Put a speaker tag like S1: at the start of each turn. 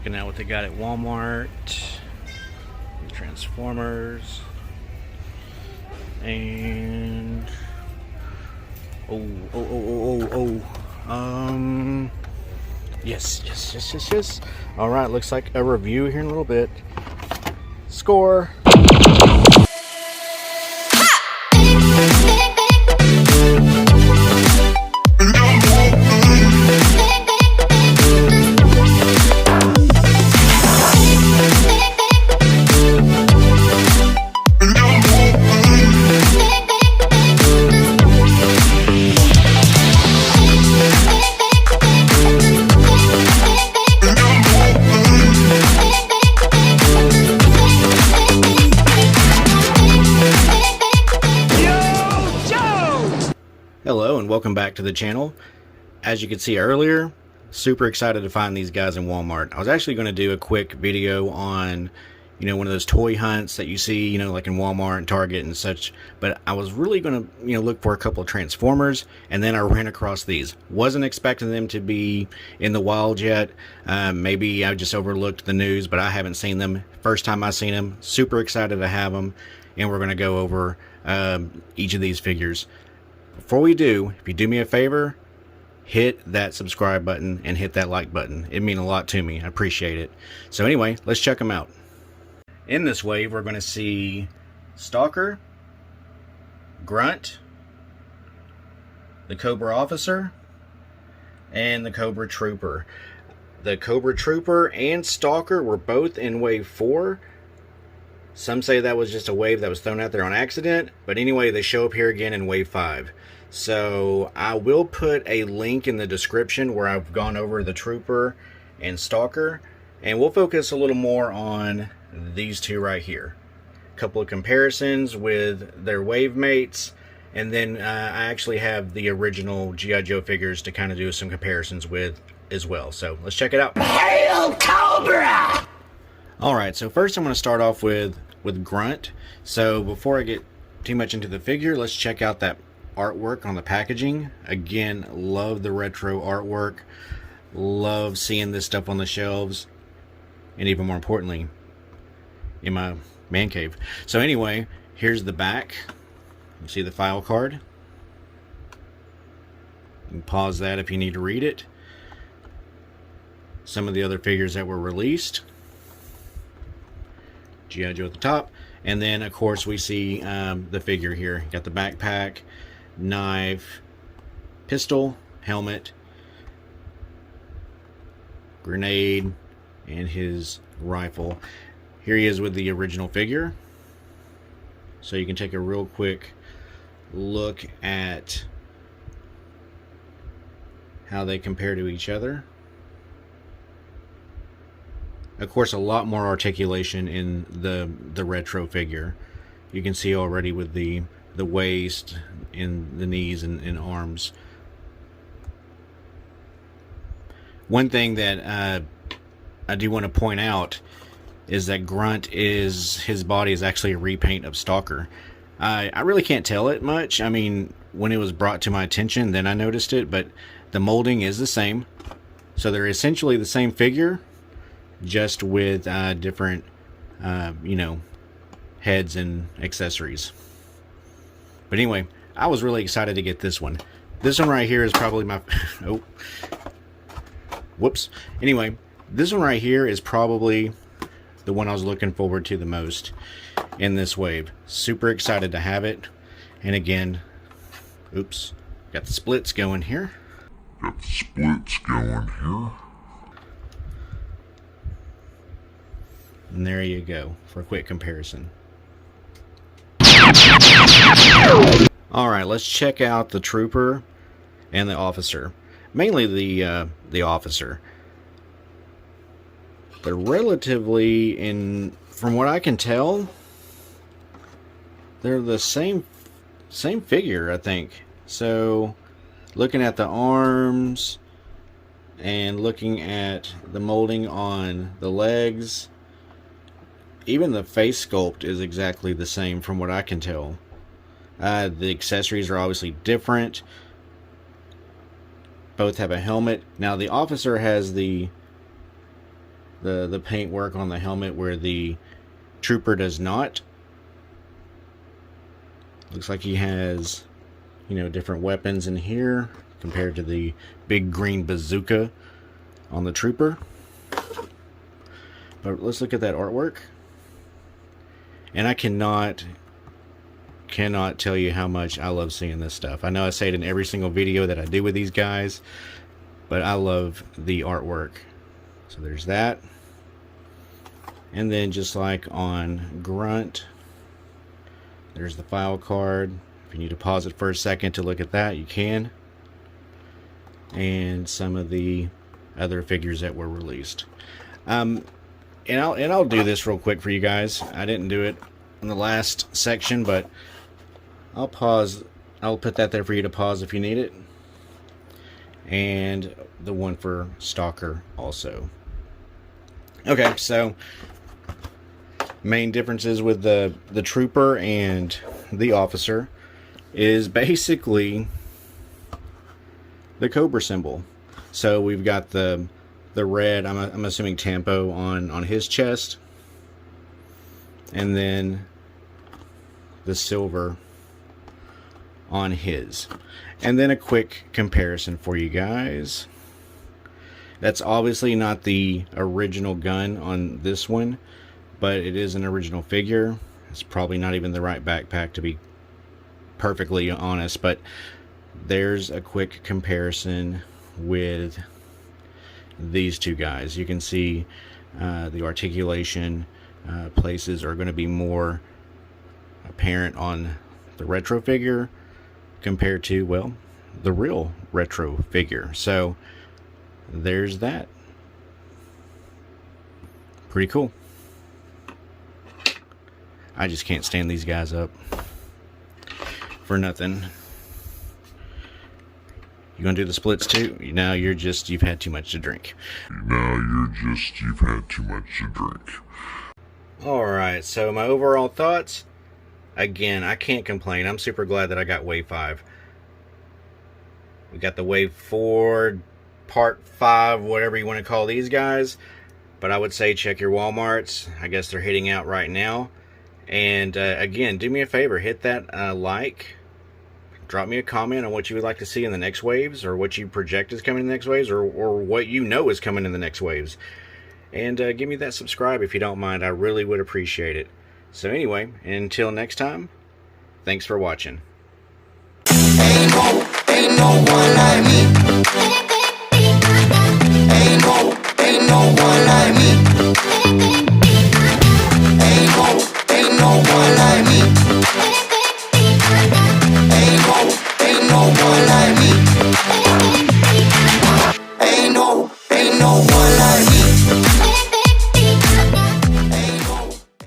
S1: checking out what they got at Walmart. The Transformers. And yes. All right, looks like a review here in a little bit. Score. Hello and welcome back to the channel. As you could see earlier, super excited to find these guys in Walmart. I was actually going to do a quick video on, one of those toy hunts that you see, like in Walmart and Target and such, but I was really going to, look for a couple of Transformers, and then I ran across these. Wasn't expecting them to be in the wild yet. Maybe I just overlooked the news, but I haven't seen them. First time I've seen them. Super excited to have them, and we're going to go over each of these figures. Before we do, if you do me a favor, hit that subscribe button and hit that like button. It means a lot to me. I appreciate it. So anyway, let's check them out. In this wave, we're going to see Stalker, Grunt, the Cobra Officer, and the Cobra Trooper. The Cobra Trooper and Stalker were both in wave 4. Some say that was just a wave that was thrown out there on accident, but anyway, they show up here again in wave 5. So I will put a link in the description where I've gone over the Trooper and Stalker, and we'll focus a little more on these two right here. A couple of comparisons with their wave mates, and then I actually have the original G.I. Joe figures to kind of do some comparisons with as well. So let's check it out. Hail Cobra! Alright, so first I'm going to start off with Grunt. So before I get too much into the figure, let's check out that artwork on the packaging. Again, love the retro artwork. Love seeing this stuff on the shelves, and even more importantly, in my man cave. So anyway, here's the back. You see the file card. You can pause that if you need to read it. Some of the other figures that were released. G.I. Joe at the top, and then of course we see the figure here. Got the backpack, knife, pistol, helmet, grenade, and his rifle. Here he is with the original figure. So you can take a real quick look at how they compare to each other. Of course, a lot more articulation in the retro figure. You can see already with the waist and the knees and arms. One thing that I do want to point out is that Grunt his body is actually a repaint of Stalker. I really can't tell it much. I mean, when it was brought to my attention, then I noticed it, but the molding is the same. So they're essentially the same figure, just with different heads and accessories. But anyway, I was really excited to get this one. This one right here is probably my anyway, this one right here is probably the one I was looking forward to the most in this wave. Super excited to have it. And again, got the splits going here. And there you go for a quick comparison. Alright, let's check out the Trooper and the Officer. Mainly the Officer. They're relatively, from what I can tell, they're the same figure, I think. So, looking at the arms and looking at the molding on the legs, even the face sculpt is exactly the same from what I can tell. The accessories are obviously different. Both have a helmet. Now the Officer has the the paint work on the helmet where the trooper does not. Looks like he has, you know, different weapons in here compared to the big green bazooka on the trooper. But let's look at that artwork. And I cannot tell you how much I love seeing this stuff. I know I say it in every single video that I do with these guys, but I love the artwork. So there's that. And then just like on Grunt, there's the file card. If you need to pause it for a second to look at that, you can. And some of the other figures that were released. And I'll do this real quick for you guys. I didn't do it in the last section, but I'll pause. I'll put that there for you to pause if you need it. And the one for Stalker also. Okay, so main differences with the trooper and the officer is basically the Cobra symbol. So we've got the red, I'm assuming Tampo on his chest, and then the silver on his. And then a quick comparison for you guys. That's obviously not the original gun on this one, but it is an original figure. It's probably not even the right backpack, to be perfectly honest, but there's a quick comparison with these two guys. You can see the articulation places are going to be more apparent on the retro figure compared to, well, the real retro figure. So there's that. Pretty cool. I just can't stand these guys up for nothing. You gonna do the splits too? Now you've had too much to drink.
S2: You've had too much to drink.
S1: Alright, so my overall thoughts. Again, I can't complain. I'm super glad that I got Wave 5. We got the Wave 4, Part 5, whatever you want to call these guys. But I would say check your Walmarts. I guess they're hitting out right now. And again, do me a favor. Hit that like. Drop me a comment on what you would like to see in the next waves, or what you project is coming in the next waves, or what you know is coming in the next waves. And give me that subscribe if you don't mind. I really would appreciate it. So anyway, until next time, thanks for watching.
S3: Ain't no one like me.